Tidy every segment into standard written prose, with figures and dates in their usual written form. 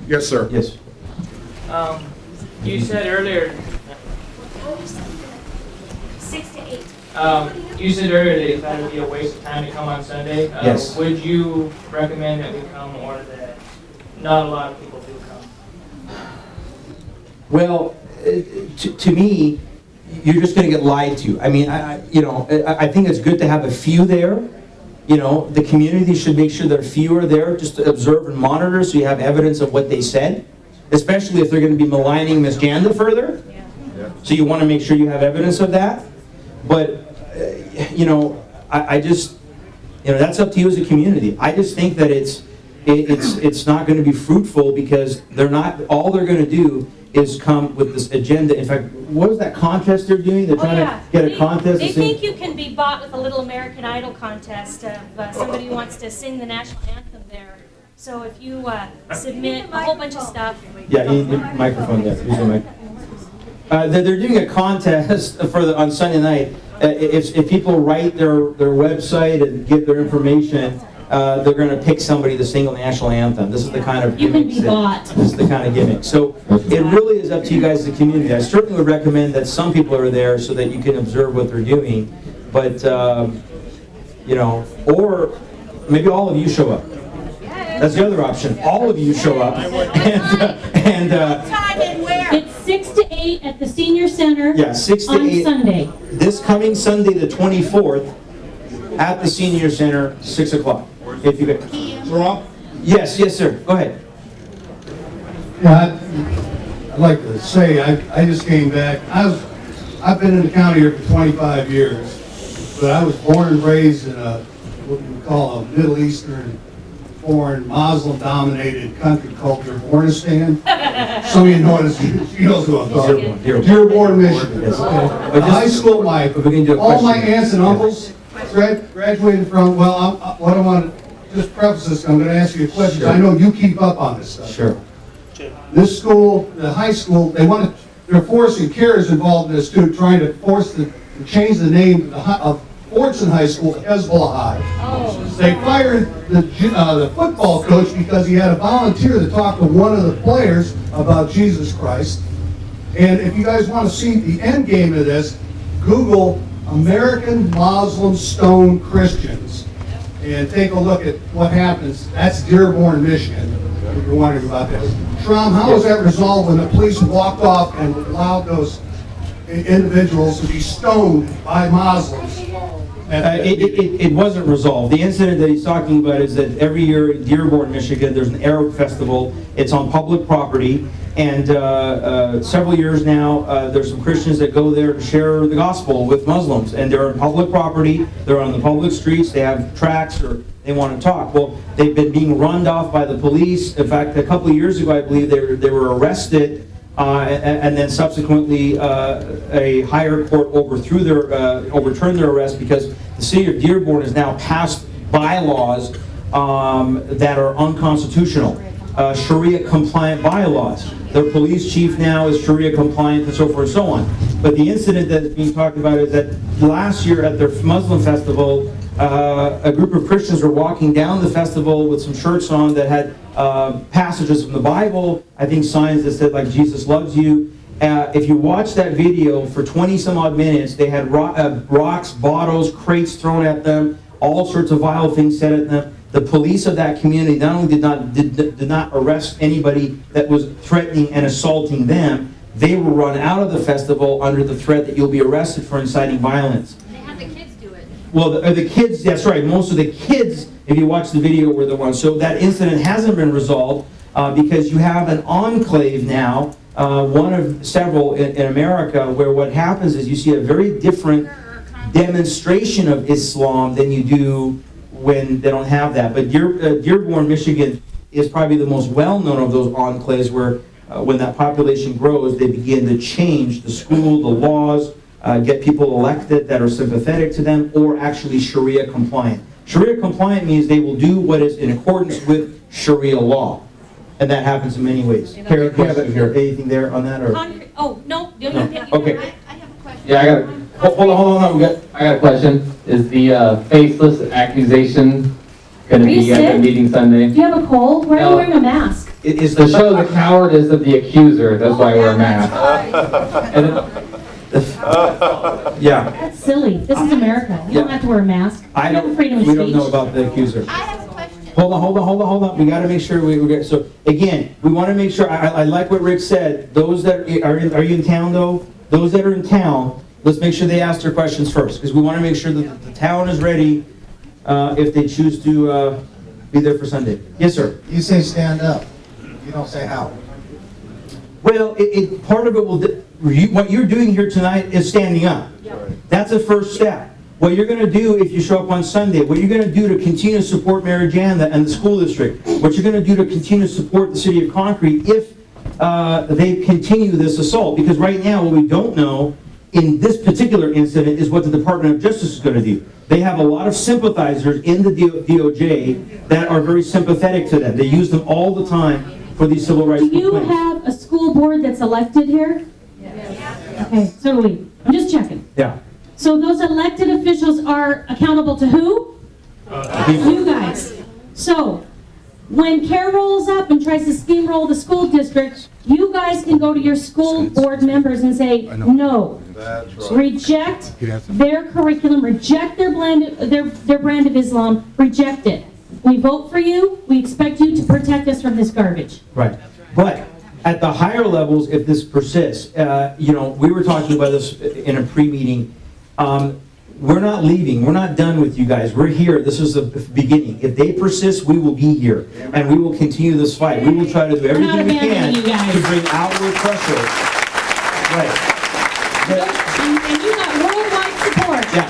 Yes, sir. Yes. You said earlier, 6 to 8. you said earlier that you thought it would be a waste of time to come on Sunday. Yes. Would you recommend that we come, or that not a lot of people do come? Well, to me, you're just going to get lied to. I mean, I think it's good to have a few there. You know, the community should make sure that a few are there just to observe and monitor, so you have evidence of what they said, especially if they're going to be maligning Ms. Janda further. So you want to make sure you have evidence of that. But, I just, that's up to you as a community. I just think that it's not going to be fruitful, because all they're going to do is come with this agenda. In fact, what is that contest they're doing? They're trying to get a contest. They think you can be bought with a little American Idol contest of somebody who wants to sing the national anthem there. So if you submit a whole bunch of stuff. Yeah, you need the microphone there. Use the mic. They're doing a contest on Sunday night. If people write their website and give their information, they're going to pick somebody to sing the national anthem. This is the kind of gimmick. You can be bought. This is the kind of gimmick. So it really is up to you guys as a community. I certainly would recommend that some people are there so that you can observe what they're doing. But, or maybe all of you show up. That's the other option. All of you show up. Time and where? It's 6 to 8 at the senior center. Yeah, 6 to on 8. Sunday. This coming Sunday, the 24th, at the senior center, 6 o'clock. If you could. Rob? Yes, sir. Go ahead. Yeah, I'd like to say, I just came back. I've been in the county here for 25 years, but I was born and raised in what we call a Middle Eastern, foreign, Muslim-dominated country called Dearbornistan. Some of you know this. You know who I'm talking about. Dearborn, Michigan. Yes. The high school, all my aunts and uncles graduated from. Well, what I want to just preface this. I'm going to ask you a question. Sure. I know you keep up on this stuff. Sure. This school, the high school, they're forcing CAIR is involved in this too, trying to change the name of Fordson High School to Hezbollah High. Oh. They fired the football coach because he had a volunteer to talk to one of the players about Jesus Christ. And if you guys want to see the end game of this, Google American Muslim Stone Christians and take a look at what happens. That's Dearborn, Michigan, if you're wondering about that. Shram, how was that resolved when the police walked off and allowed those individuals to be stoned by Muslims? It wasn't resolved. The incident that he's talking about is that every year in Dearborn, Michigan, there's an Arab festival. It's on public property, and several years now, there's some Christians that go there to share the gospel with Muslims, and they're on public property. They're on the public streets. They have tracts, or they want to talk. Well, they've been being runned off by the police. In fact, a couple of years ago, I believe they were arrested. And then subsequently, a higher court overturned their arrest because the city of Dearborn has now passed bylaws that are unconstitutional, Sharia-compliant bylaws. Their police chief now is Sharia-compliant, and so forth and so on. But the incident that is being talked about is that last year at their Muslim festival, a group of Christians were walking down the festival with some shirts on that had passages from the Bible, I think signs that said like Jesus loves you. If you watch that video for 20 some odd minutes, they had rocks, bottles, crates thrown at them, all sorts of vile things said at them. The police of that community not only did not arrest anybody that was threatening and assaulting them, they were run out of the festival under the threat that you'll be arrested for inciting violence. They had the kids do it. Well, the kids, that's right. Most of the kids, if you watch the video, were the ones. So that incident hasn't been resolved because you have an enclave now, one of several in America, where what happens is you see a very different demonstration of Islam than you do when they don't have that. But Dearborn, Michigan is probably the most well-known of those enclaves where when that population grows, they begin to change the school, the laws, get people elected that are sympathetic to them or actually Sharia compliant. Sharia compliant means they will do what is in accordance with Sharia law. And that happens in many ways. Kara, do you have anything there on that? Or? Oh, no. Okay. I have a question. Yeah, I got. Hold on. I got a question. Is the faceless accusation going to be at the meeting Sunday? Do you have a cold? Why are you wearing a mask? is To the show the cowardice of the accuser, that's why I wear a mask. And yeah. That's silly. This is America. You don't have to wear a mask. I You have don't. freedom of We don't know speech. about the accuser. I have a question. Hold on. We got to make sure we get. So again, we want to make sure. I like what Rick said. Those that are you in town though? Those that are in town, let's make sure they ask their questions first, because we want to make sure that the town is ready if they choose to be there for Sunday. Yes, sir. You say stand up. You don't say how. Well, part of it will. What you're doing here tonight is standing up. That's the first step. What you're going to do if you show up on Sunday, what you're going to do to continue to support Mary Jana and the school district, what you're going to do to continue to support the city of Concrete if they continue this assault. Because right now, what we don't know in this particular incident is what the Department of Justice is going to do. They have a lot of sympathizers in the DOJ that are very sympathetic to them. They use them all the time for these civil rights Do you complaints. have a school board that's elected here? Yes. Okay, so do we. I'm just checking. Yeah. So those elected officials are accountable to who? You guys. So when CAIR rolls up and tries to steamroll the school district, you guys can go to your school board members and say, no. Reject their curriculum, reject their brand of Islam, reject it. We vote for you. We expect you to protect us from this garbage. Right. But at the higher levels, if this persists, we were talking about this in a pre-meeting. We're not leaving. We're not done with you guys. We're here. This is the beginning. If they persist, we will be here. And we will continue this fight. We will try to do everything we can abandoning you guys. to bring outward pressure. Right. And you got worldwide support. Yeah.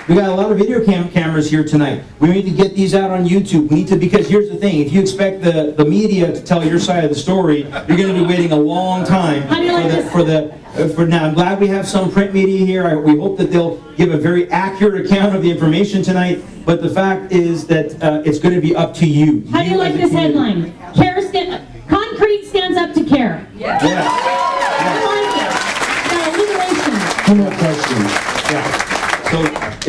We got a lot of video cameras here tonight. We need to get these out on YouTube. We need to, because here's the thing, if you expect the media to tell your side of the story, you're going to be waiting a long time How do you like this? for now. I'm glad we have some print media here. We hope that they'll give a very accurate account of the information tonight, but the fact is that it's going to be up to you. How do you like as a this community. headline? Concrete stands up to CAIR. Yeah. I like it. Got alliteration. Two more questions. Yeah. So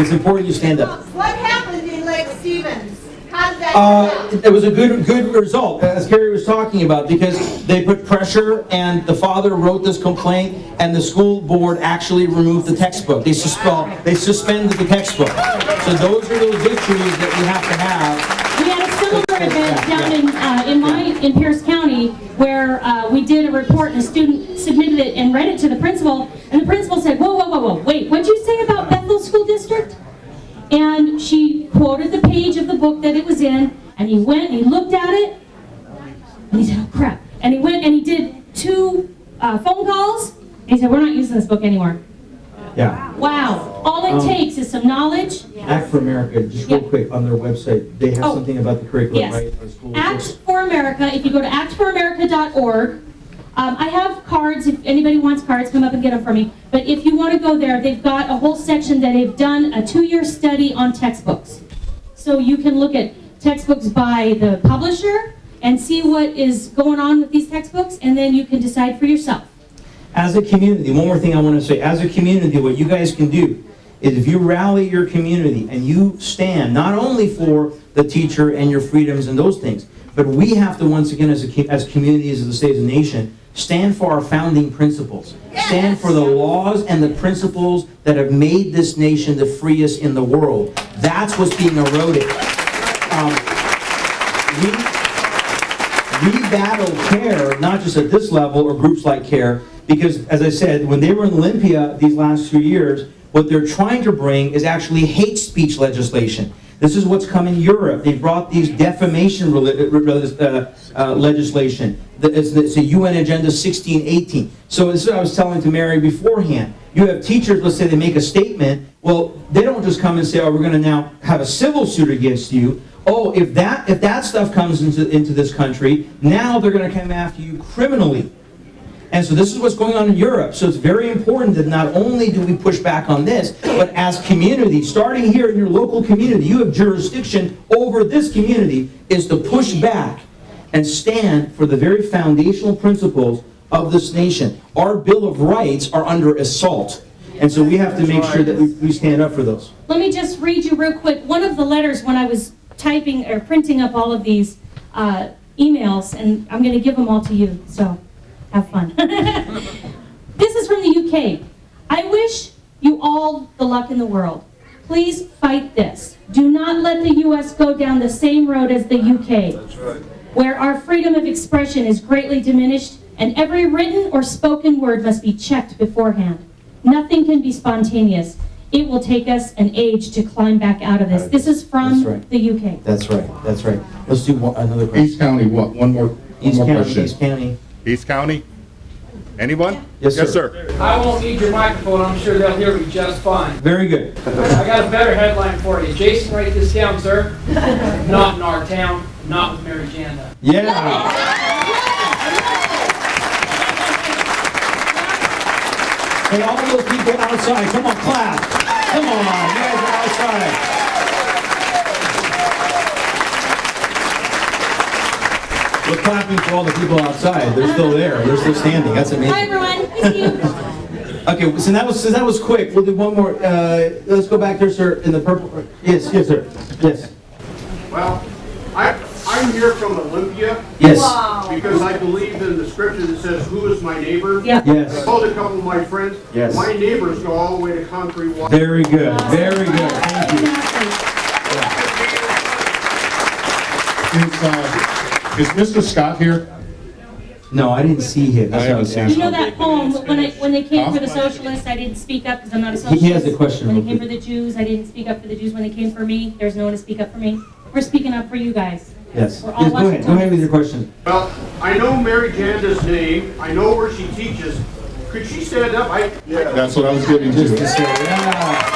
it's important you stand up. What happened in Lake Stevens? How did that turn out? It was a good result, as Carrie was talking about, because they put pressure, and the father wrote this complaint, and the school board actually removed the textbook. They suspended the textbook. So those are those victories that we have to have. We had a similar event down in Pierce County where we did a report and a student submitted it and read it to the principal, and the principal said, whoa, wait, what'd you say about Bethel School District? And she quoted the page of the book that it was in, and he went and he looked at it, and he said, oh crap. And he went and he did 2 phone calls, and he said, we're not using this book anymore. Yeah. Wow. All it takes is some knowledge. Act for America, just real quick, on their website, they have Oh, something about the curriculum, yes. right? For schools. Act for America, if you go to actforamerica.org, I have cards, if anybody wants cards, come up and get them for me. But if you want to go there, they've got a whole section that they've done a 2-year study on textbooks. So you can look at textbooks by the publisher and see what is going on with these textbooks, and then you can decide for yourself. As a community, one more thing I want to say, as a community, what you guys can do is if you rally your community and you stand not only for the teacher and your freedoms and those things, but we have to, once again, as communities, as a state, as a nation, stand for our founding principles. Stand for the laws and the principles that have made this nation the freest in the world. That's what's being eroded. We battle CAIR, not just at this level or groups like CAIR, because, as I said, when they were in Olympia these last 2 years, what they're trying to bring is actually hate speech legislation. This is what's come in Europe. They brought these defamation legislation. It's a UN Agenda 1618. So this is what I was telling to Mary beforehand. You have teachers, let's say they make a statement. Well, they don't just come and say, oh, we're going to now have a civil suit against you. Oh, if that stuff comes into this country, now they're going to come after you criminally. And so this is what's going on in Europe. So it's very important that not only do we push back on this, but as community, starting here in your local community, you have jurisdiction over this community, is to push back and stand for the very foundational principles of this nation. Our Bill of Rights are under assault. And so we have to make sure that we stand up for those. Let me just read you real quick. One of the letters when I was typing or printing up all of these, emails, and I'm going to give them all to you, so have fun. This is from the UK. I wish you all the luck in the world. Please fight this. Do not let the U.S. go down the same road as the UK. That's right. Where our freedom of expression is greatly diminished, and every written or spoken word must be checked beforehand. Nothing can be spontaneous. It will take us an age to climb back out of this. This is from the UK. That's right. That's right. Let's do another question. East County, what? One more question. East County. East County? Anyone? Yes, sir. Yes, sir. I won't need your microphone. I'm sure they'll hear me just fine. Very good. I got a better headline for you. Jason, write this down, sir. Not in our town. Not with Mary Janda. Yeah. Hey, all those people outside, come on, clap. Come on, you guys are outside. We're clapping for all the people outside. They're still there. They're still standing. That's amazing. Hi, everyone. Nice to see you. Okay, so that was quick. We'll do one more. Let's go back there, sir, in the purple. Yes, yes, sir. Yes. Well, I'm here from Olympia. Yes. Wow. Because I believe in the scripture that says, "Who is my neighbor?" Yeah. Yes. I told a couple of my friends. Yes. My neighbors go all the way to Concrete Wall. Very good. Very good. Thank you. Is Mr. Scott here? No, I didn't see him. That's I what haven't was seen asking. You know that poem, when they came for the socialists, I didn't speak up because I'm not a socialist. He has a question. When they came for the Jews, I didn't speak up for the Jews. When they came for me, there's no one to speak up for me. We're speaking up for you guys. Yes. We're all Yes, go ahead. Go ahead with your question. Well, I know Mary Janda's name. I know where she teaches. Could she stand up? That's what I was getting Just to to. say, yeah.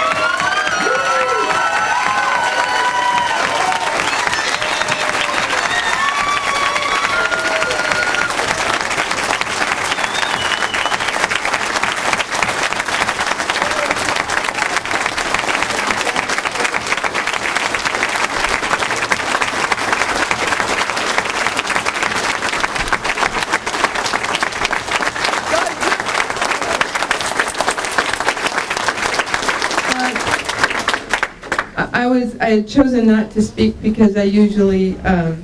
I had chosen not to speak because I usually, I'm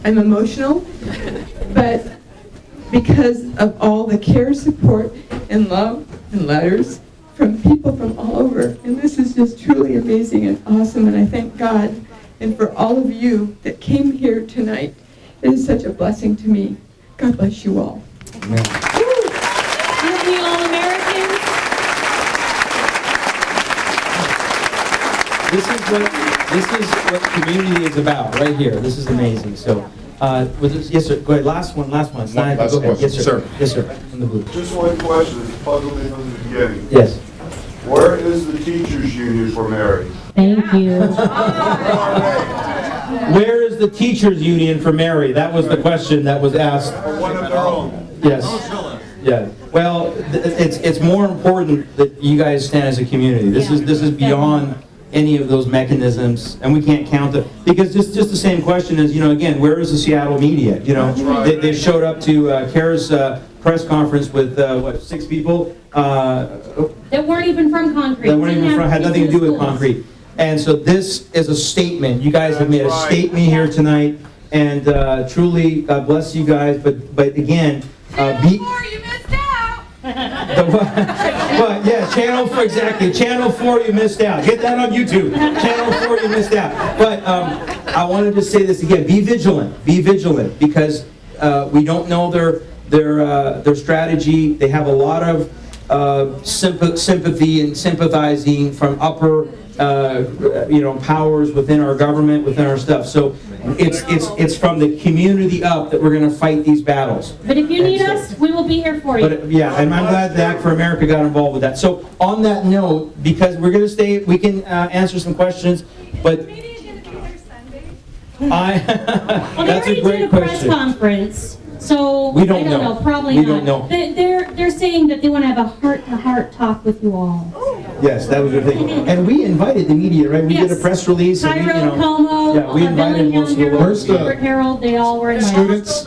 emotional, but because of all the care, support, and love and letters from people from all over. And this is just truly amazing and awesome, and I thank God and for all of you that came here tonight. It is such a blessing to me. God bless you all. Amen. Aren't we all Americans? This is what community is about, right here. This is amazing. So, yes, sir. Go ahead. Last one. Last Go ahead. question. Yes, sir. Sir. Yes, sir. In the blue. Just one question, it's puzzled me from the beginning. Yes. Where is the teachers union for Mary? Thank you. Where is the teachers union for Mary? That was the question that was asked. One of their own. Yes. Yeah. Well, it's more important that you guys stand as a community. This is beyond any of those mechanisms, and we can't count it because just the same question is, again, where is the Seattle media? They showed up to CAIR's press conference with 6 people That weren't even from concrete. that weren't even from, had nothing to do with concrete. And so this is a statement. You guys have made a statement here tonight, and truly, God bless you guys. But again, You missed out. Well, yeah, Channel 4, exactly. Channel 4, you missed out. Get that on YouTube. Channel 4, you missed out. But I wanted to say this again. Be vigilant. Be vigilant, because we don't know their strategy. They have a lot of sympathy and sympathizing from upper powers within our government, within our stuff. So it's from the community up that we're going to fight these battles. But if you need us, we will be here for you. But yeah, and I'm glad that Act for America got involved with that. So on that note, because we're going to stay, we can answer some questions, but Well, they that's a already great did a press question. conference, so We don't I don't know. know. Probably We not. don't know. They're saying that they want to have a heart-to-heart talk with you all. Yes, that was the thing. And we invited the media, right? We did a Yes. press release. And Cairo, Como, yeah, we invited most of the Where's the- Robert Herald, they all were invited. Students,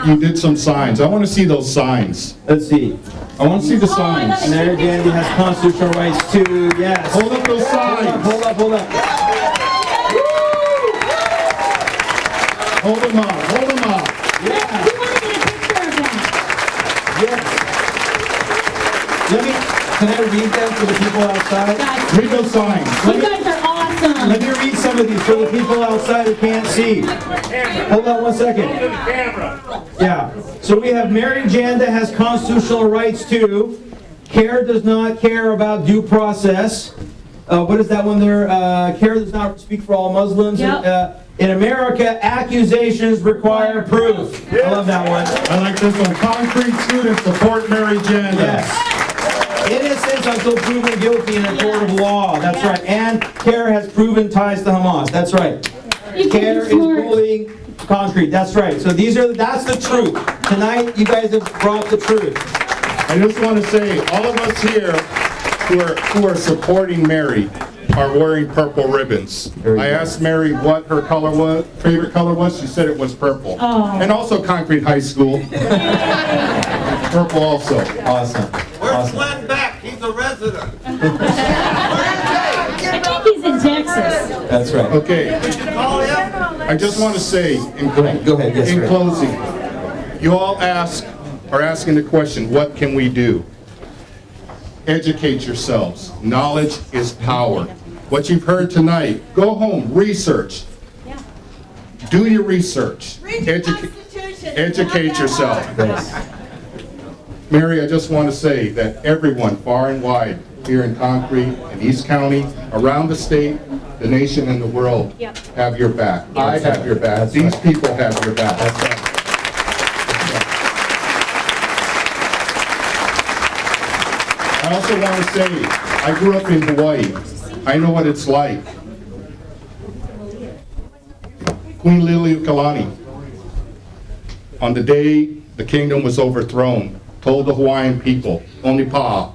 you did some signs. I want to see those signs. Let's see. I want to see the Oh, I love signs. it. Mary Jandy has constitutional rights too. Yes. Hold up those signs. Hold up. Hold them up. Hold them up. Can I read them for the people outside? Guys, Read those signs. you guys are awesome. Let me read some of these for the people outside who can't see. Hold on one second. Yeah. So we have Mary Janda has constitutional rights too. CAIR does not care about due process. What is that one there? CAIR does not speak for all Muslims. Yep. In America, accusations require proof. I love that one. I like this one. Concrete students support Mary Janda. Yes. Innocence until proven guilty in a court of law. That's right. And CAIR has proven ties to Hamas. That's right. CAIR is bullying concrete. That's right. So that's the truth. Tonight, you guys have brought the truth. I just want to say, all of us here who are supporting Mary are wearing purple ribbons. I asked Mary what her favorite color was. She said it was purple. Oh. And also Concrete High School. Purple also. Awesome. Where's Glenn Beck? He's a resident. I think he's in Texas. That's right. Okay. Call him. I just want to say, in Go ahead. Yes, in sir. closing, you all are asking the question, what can we do? Educate yourselves. Knowledge is power. What you've heard tonight, go home, research. Do your research. Read the Constitution. Educate yourself. Yes. Mary, I just want to say that everyone far and wide here in Concrete, in East County, around the state, the nation, and the world have your back. I have your back. These people have your back. That's right. I also want to say, I grew up in Hawaii. I know what it's like. Queen Liliuokalani, on the day the kingdom was overthrown, told the Hawaiian people, Onipa'a,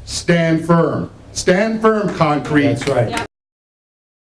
stand firm. Stand firm, Concrete. That's right.